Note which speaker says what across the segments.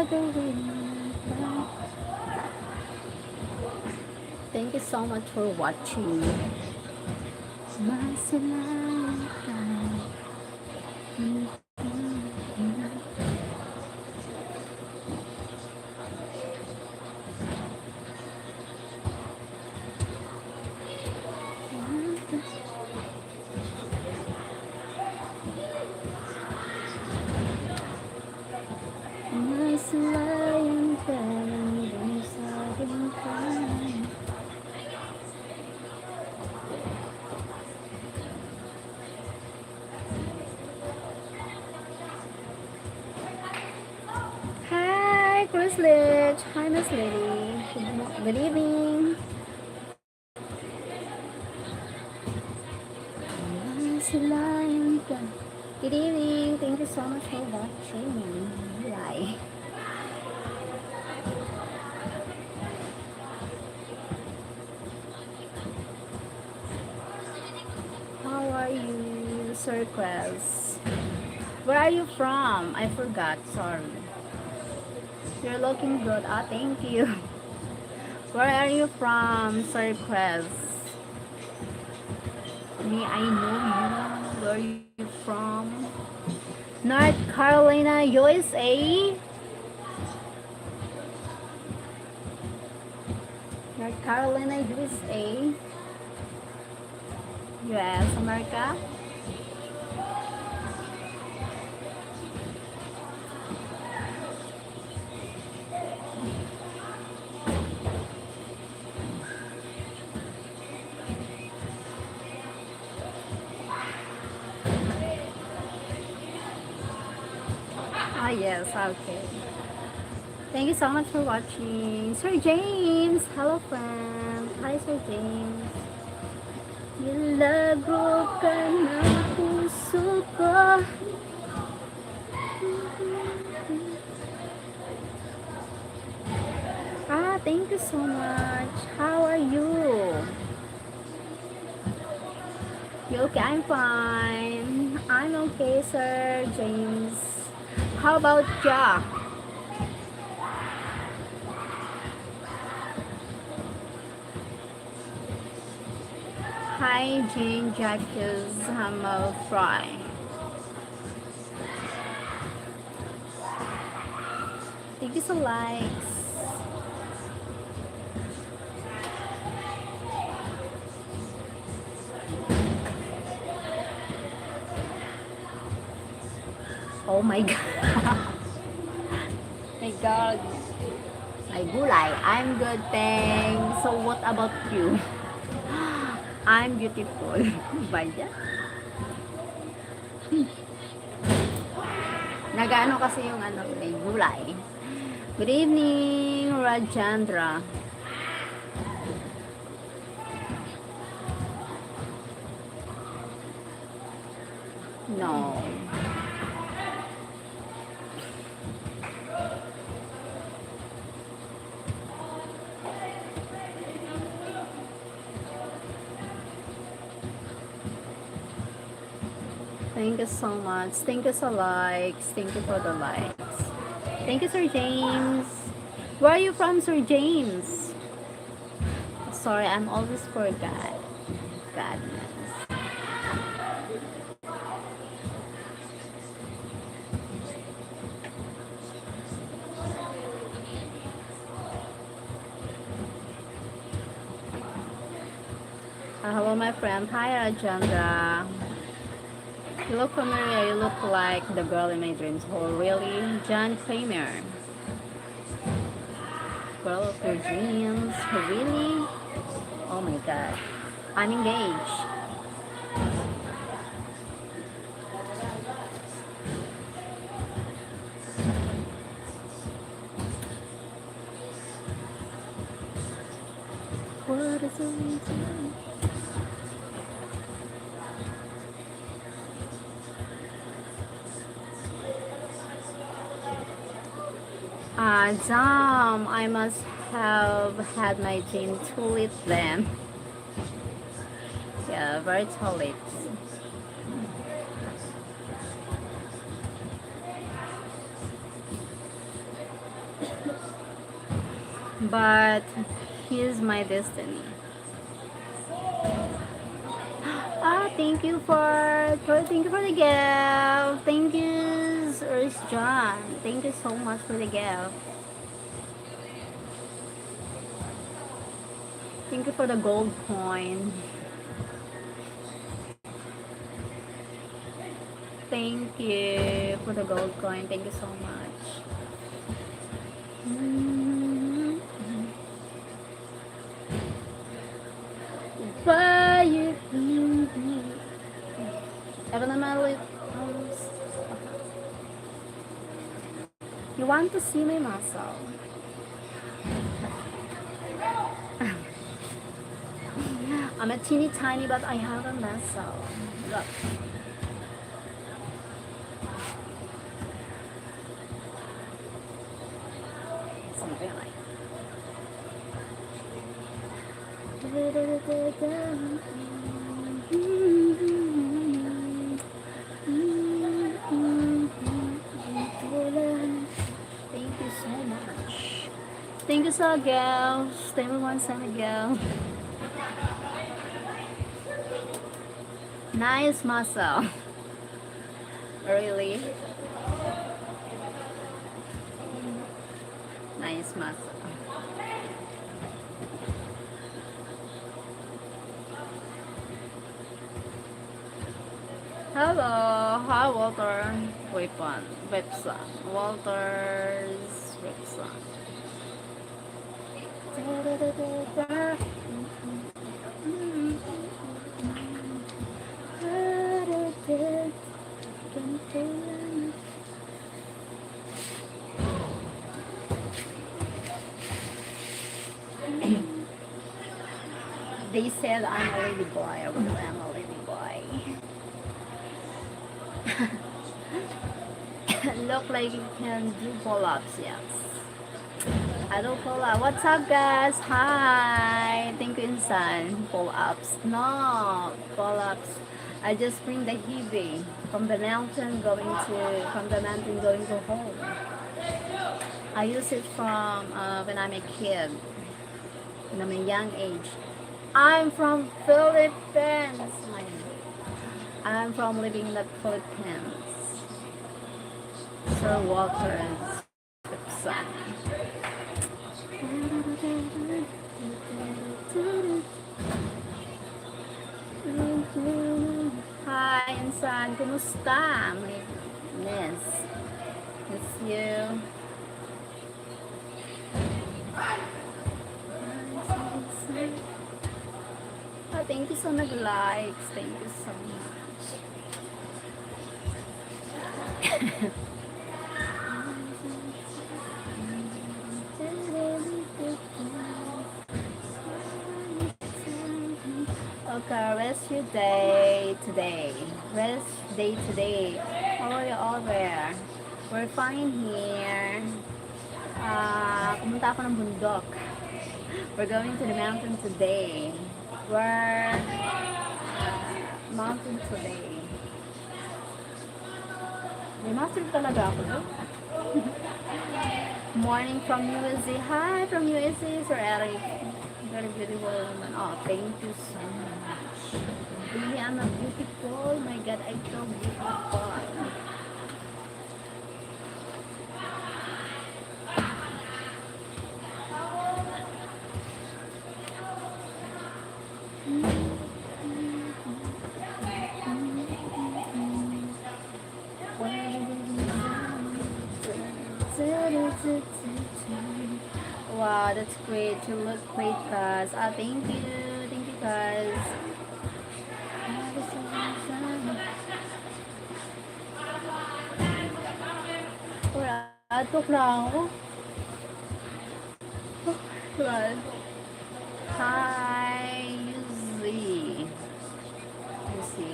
Speaker 1: Thank you so much for watching. Hi, Chris Lidge. Hi, Miss Lady. Good evening. Good evening. Thank you so much for watching. Bye. How are you, Sir Chris? Where are you from? I forgot. Sorry. You're looking good. Ah, thank you. Where are you from, Sir Chris? May I know you? Where are you from? North Carolina, USA? North Carolina, USA? US, America? Ah, yes, okay. Thank you so much for watching. Sir James, hello friend. Hi, Sir James. Nilago ka ng puso ko. Ah, thank you so much. How are you? You okay? I'm fine. I'm okay, Sir James. How about ya? Hi, Jane Jacques Hammer Fry. Thank you so likes. Oh my god. My god. My gulay. I'm good, thanks. So what about you? I'm beautiful. Baya. Nagano kasi yung ano, may gulay. Good evening, Rajandra. No. Thank you so much. Thank you so likes. Thank you for the likes. Thank you, Sir James. Where are you from, Sir James? Sorry, I'm always forgot. Godness. Hello, my friend. Hi, Rajandra. You look familiar. You look like the girl in my dreams. Oh, really? John Kramer. Girl of your dreams. Really? Oh my god. I'm engaged. What is the reason? Damn, I must have had my gin too late then. Yeah, very too late. but he is my destiny. Thank you for the gift. Thank you, Earth John. Thank you so much for the gift. Thank you for the gold coin. Thank you for the gold coin. Thank you so much. Why you? Evan and Madeline. You want to see my muscle? I'm a teeny tiny, but I have a muscle. Look. Something like. Thank you so much. Thank you so girls. Thank you once and again. Nice muscle. Really? Nice muscle. Hello, hi Walter. Webson. Walter's Webson. They said I'm a lady boy. I will am a lady boy. Look like you can do pull-ups, yes. I do pull-up. What's up, guys? Hi. Thank you, Insan. Pull-ups. No, pull-ups. I just bring the heavy from the mountain going to home. I use it from when I'm a kid, when I'm a young age. I'm from Philippines. I'm from living in the Philippines. Sir Walter's son. Hi, Insan. Kumusta? Miss. Miss you. Oh, thank you so much, likes. Thank you so much. Okay, rest your day today. Rest day today. How are you all there? We're fine here. Pumunta ako ng bundok. We're going to the mountain today. We're mountain today. May master talaga ako doon. Morning from USA. Hi from USA, Sir Eric. Very beautiful woman. Oh, thank you so much. Really, I'm a beautiful. My God, I feel beautiful. Wow, that's great. You look great, guys. Thank you, guys. Atok lang ako. Well, hi, Yuzi. Yuzi.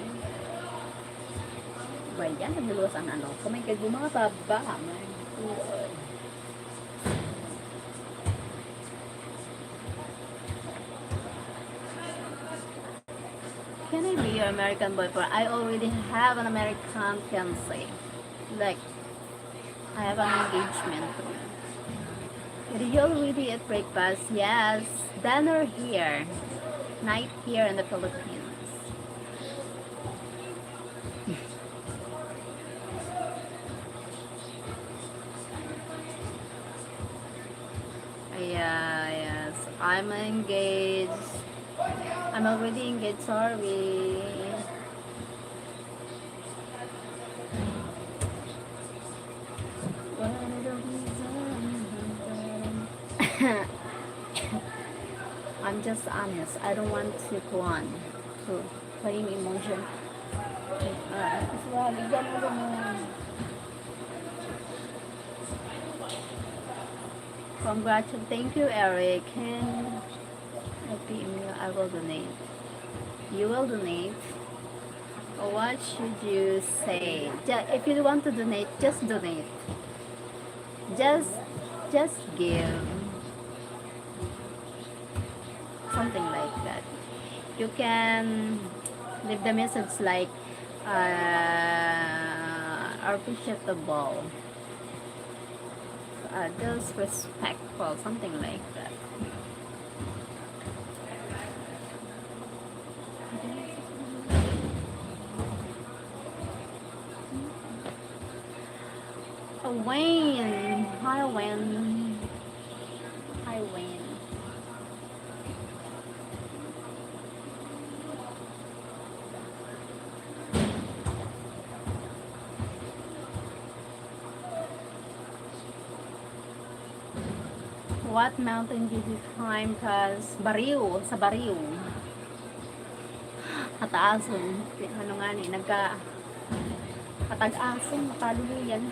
Speaker 1: Ba yan? Nagluwas ang ano. Oh my God, yung mga baba. My God. Can I be your American boyfriend? I already have an American fiancé. Like, I have an engagement. Did you already eat breakfast? Yes. Dinner here. Night here in the Philippines. Yeah, yes. I'm engaged. I'm already engaged, sorry. I'm just honest. I don't want to go on to playing emotion. Congratulations. Thank you, Eric. And happy meal. I will donate. You will donate. What should you say? If you want to donate, just donate. Just, just give something like that. You can leave the message like appreciable, just respectful, something like that. Wayne, hi Wayne, hi Wayne. What mountain did you climb? Cause Bariw, sa Bariw. Kataason. Ano nga ni, katag-ason, makaluluyan.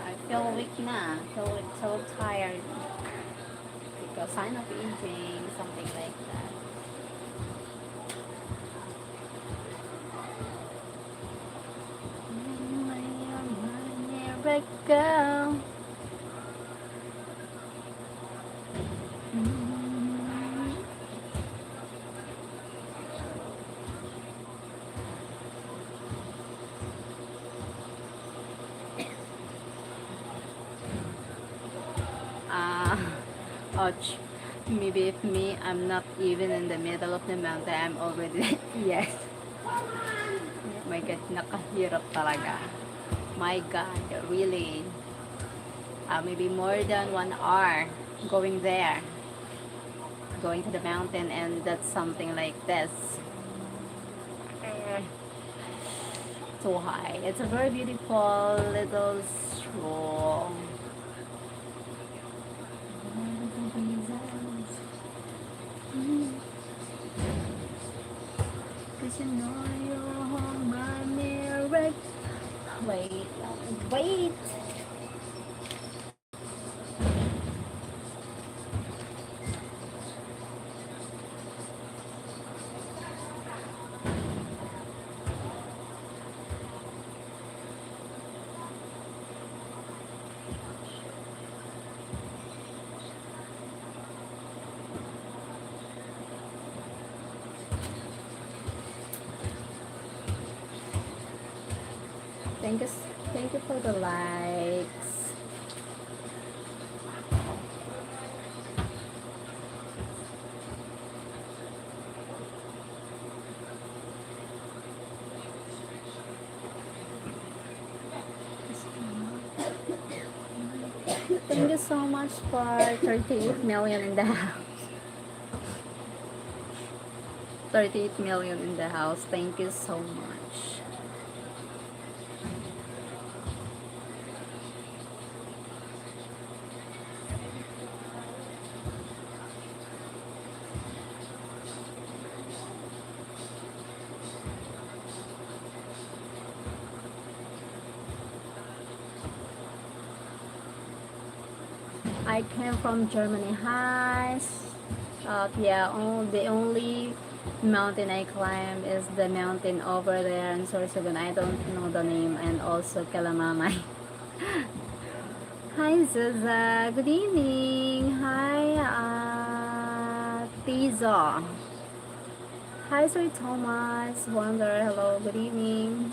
Speaker 1: I feel weak na. I feel weak, so tired. Because sign of aging, something like that. Go. Ouch. Maybe if me, I'm not even in the middle of the mountain, I'm already, yes. My God, nakahirap talaga. My God, really. Maybe more than 1 hour going there. Going to the mountain, and that's something like this. Too high. It's a very beautiful little stroll. Cause you know you're my miracle. Wait, wait. Thank you, thank you for the likes. Thank you so much for 38 million in the house. 38 million in the house. Thank you so much. I came from Germany. Hi. Yeah, the only mountain I climb is the mountain over there in Sorsogon. I don't know the name, and also Kalamamay. Hi, Zaza. Good evening. Hi, Tiza. Hi, Sir Thomas Wonder. Hello. Good evening,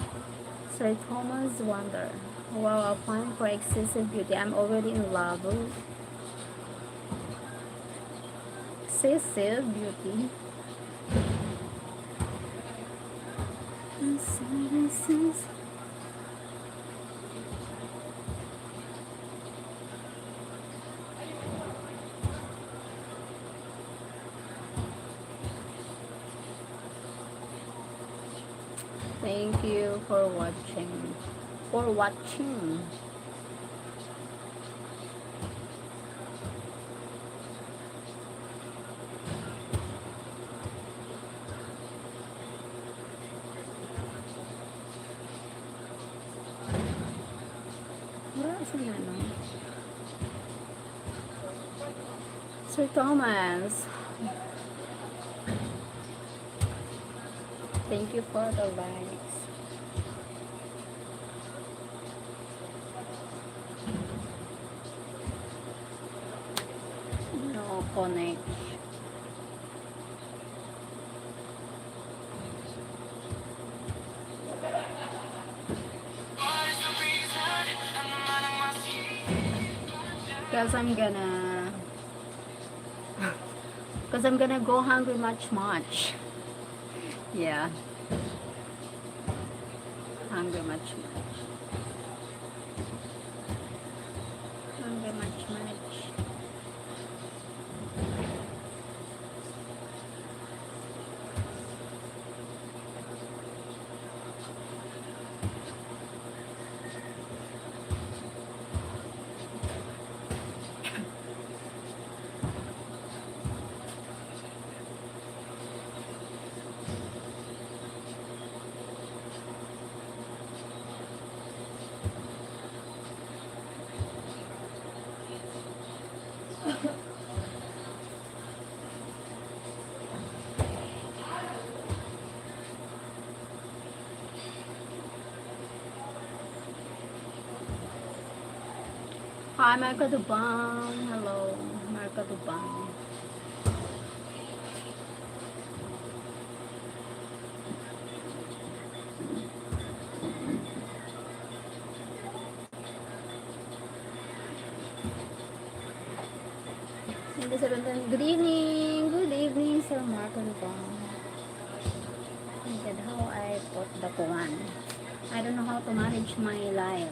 Speaker 1: Sir Thomas Wonder. Wow, applying for excessive beauty. I'm already in love. Excessive beauty. Thank you for watching. For watching. Wala sa ano? Sir Thomas. Thank you for the likes. No connect. Cause I'm gonna go hungry much. Yeah. Hungry much. Hungry much. Hi, Marco Dubang. Hello, Marco Dubang. Good evening, Sir Marco Dubang. Look how I put the kuwan. I don't know how to manage my life.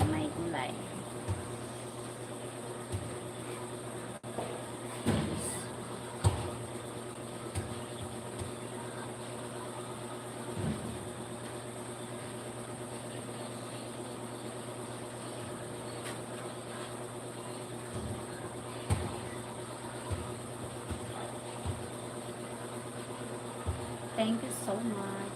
Speaker 1: Thank you so much.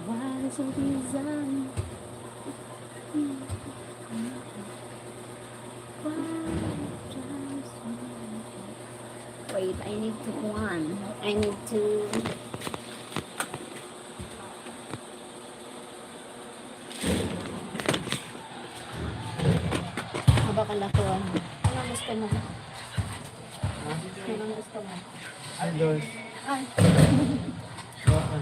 Speaker 1: What is a reason? Wait, I need to one. I need to bakal ako. Anong gusto mo? Anong gusto mo?
Speaker 2: Ayos.
Speaker 1: Ay.
Speaker 2: Bakal.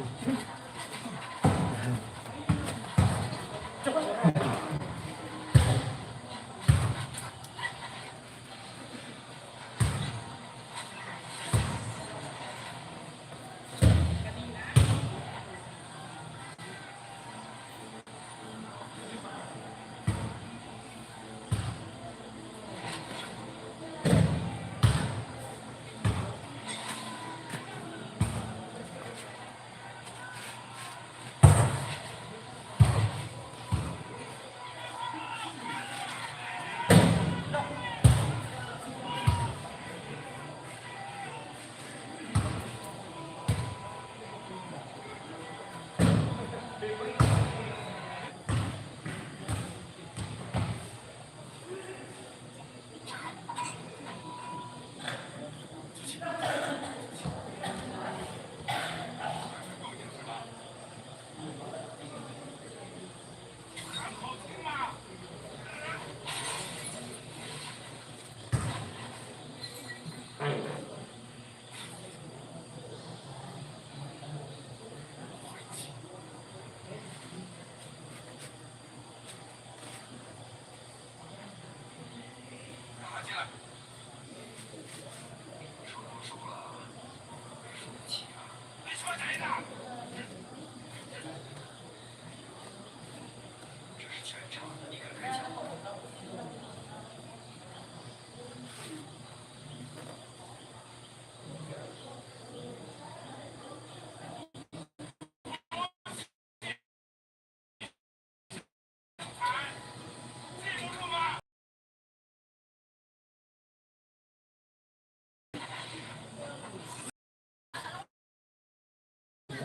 Speaker 1: Come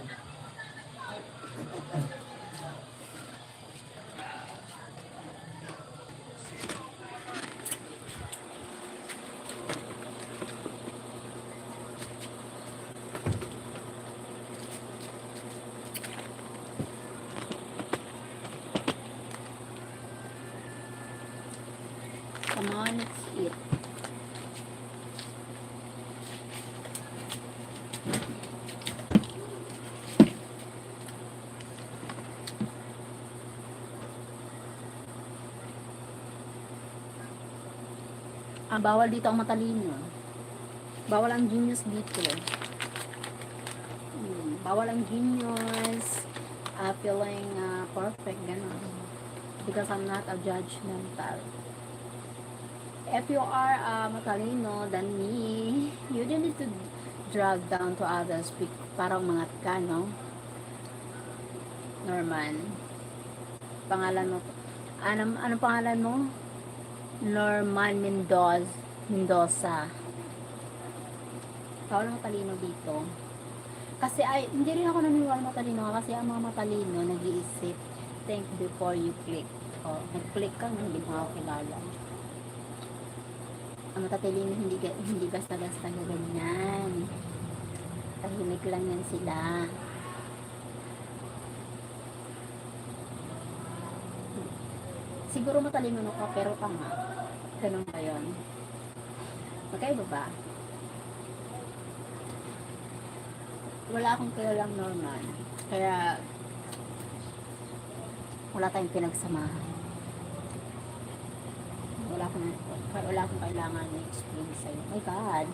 Speaker 1: on, let's eat. Bawal dito ang matalino. Bawal ang genius dito. Bawal ang genius. Feeling perfect, gano'n. Because I'm not a judgmental. If you are matalino than me, you don't need to drag down to others para umangat ka, no? Norman. Pangalan mo. Ano pangalan mo? Norman Mendoza. Bawal matalino dito. Kasi hindi rin ako naniniwala matalino kasi ang mga matalino nag-iisip. Think before you click. Nag-click ka nga, hindi mo ako kilala. Ang matatalino hindi basta-basta ganyan. Tahimik lang yan sila. Siguro matalino ka pero tanga. Ganun ba yun? Magkaiba ba? Wala akong kilalang Norman. Kaya wala tayong pinagsamahan. Wala akong kailangan i-explain sa'yo. Oh my God.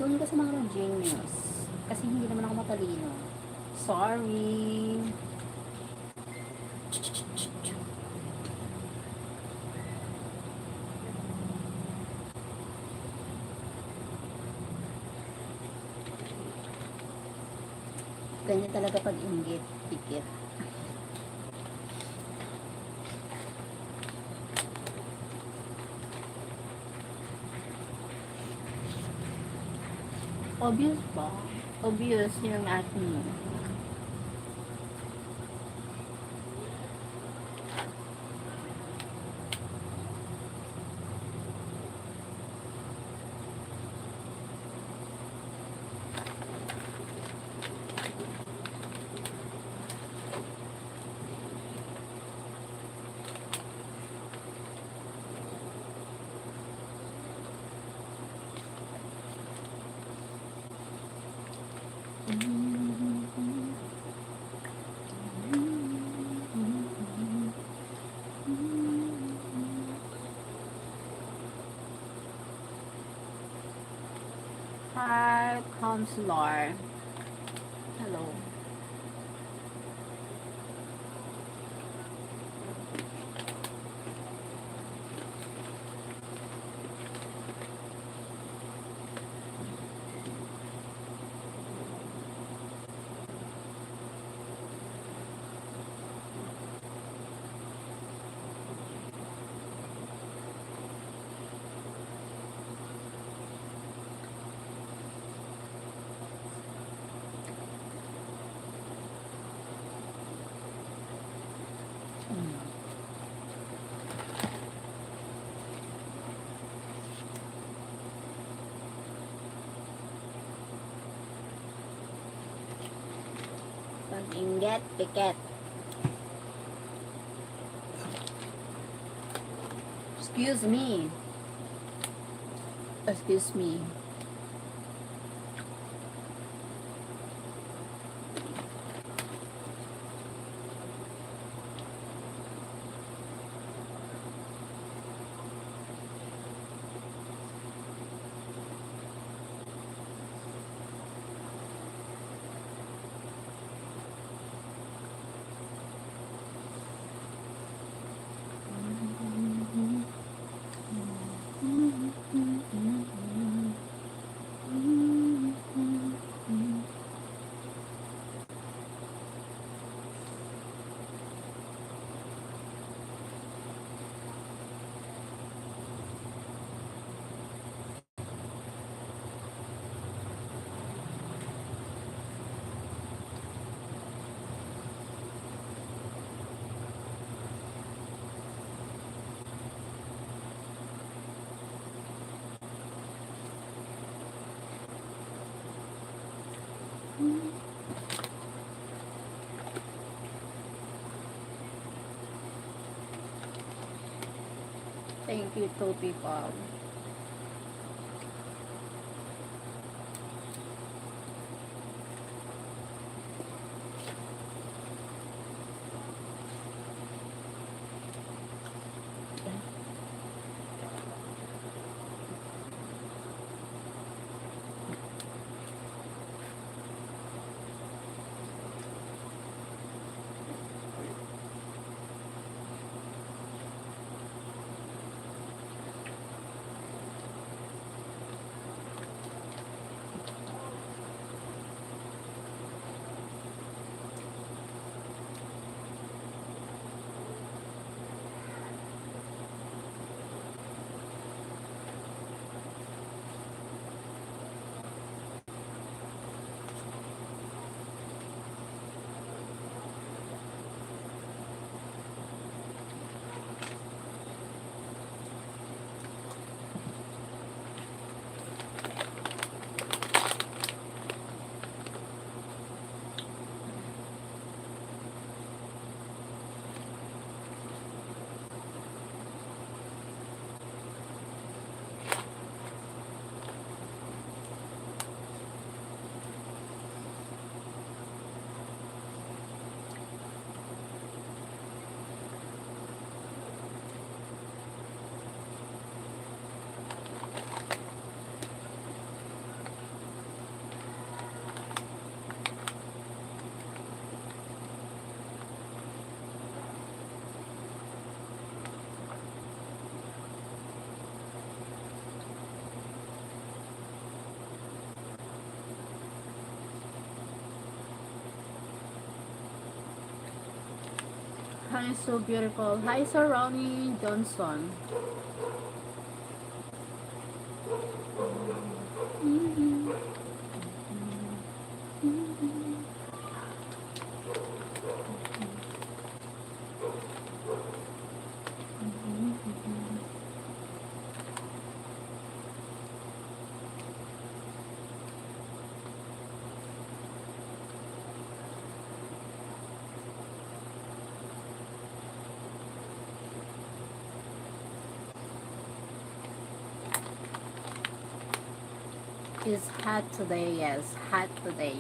Speaker 1: Doon ka sa mga genius. Kasi hindi naman ako matalino. Sorry. Ganyan talaga pag inggit, pikit. Obvious ba? Obvious yung atin mo. Hi, counselor. Hello. Pag-inggit, pikit. Excuse me. Excuse me. you two people. Hi, so beautiful. Hi, Sir Ronnie Johnson. It's hot today, yes, hot today.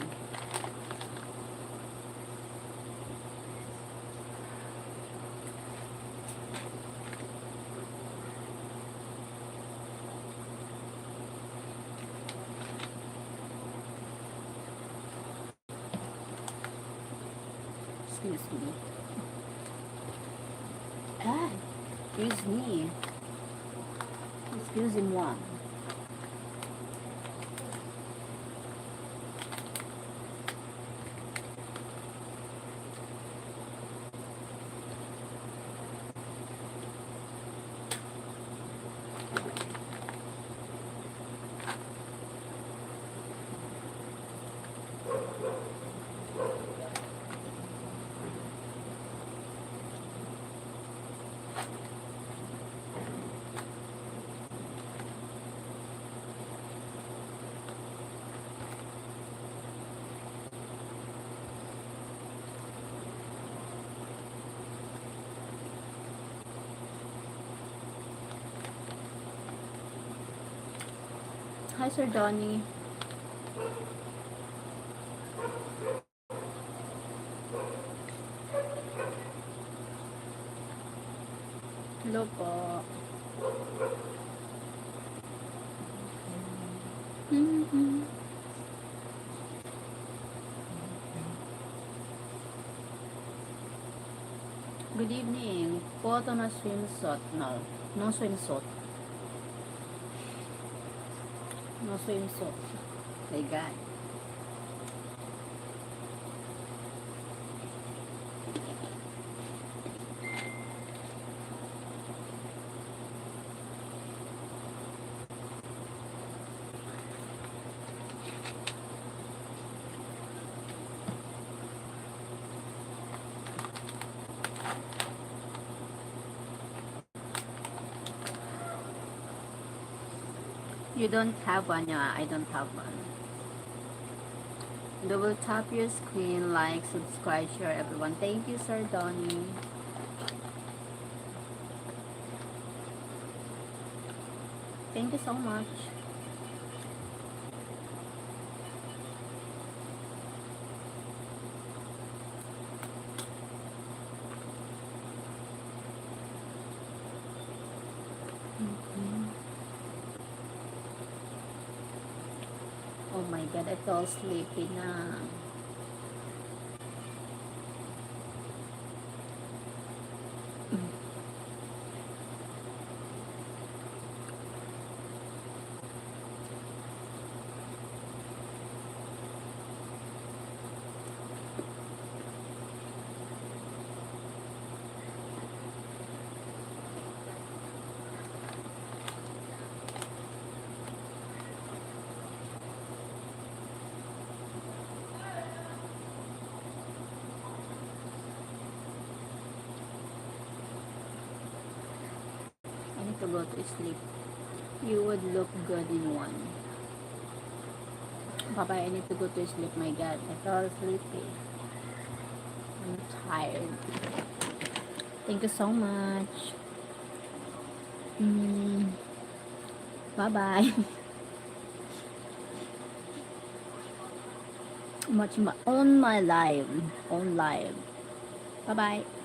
Speaker 1: Excuse me. Ah, excuse me. Excusez-moi. Hi, Sir Donnie. Hello po. Mhm. Good evening. Photo na swimsuit. No. No swimsuit. No swimsuit. My God. You don't have one, yeah. I don't have one. Double tap your screen, like, subscribe, share, everyone. Thank you, Sir Donnie. Thank you so much. Oh my god, I feel sleepy na. I need to go to sleep. You would look good in one. Papa, I need to go to sleep. My god, I feel sleepy. I'm tired. Thank you so much. Mm, bye bye. Watch my on my live. On live. Bye bye.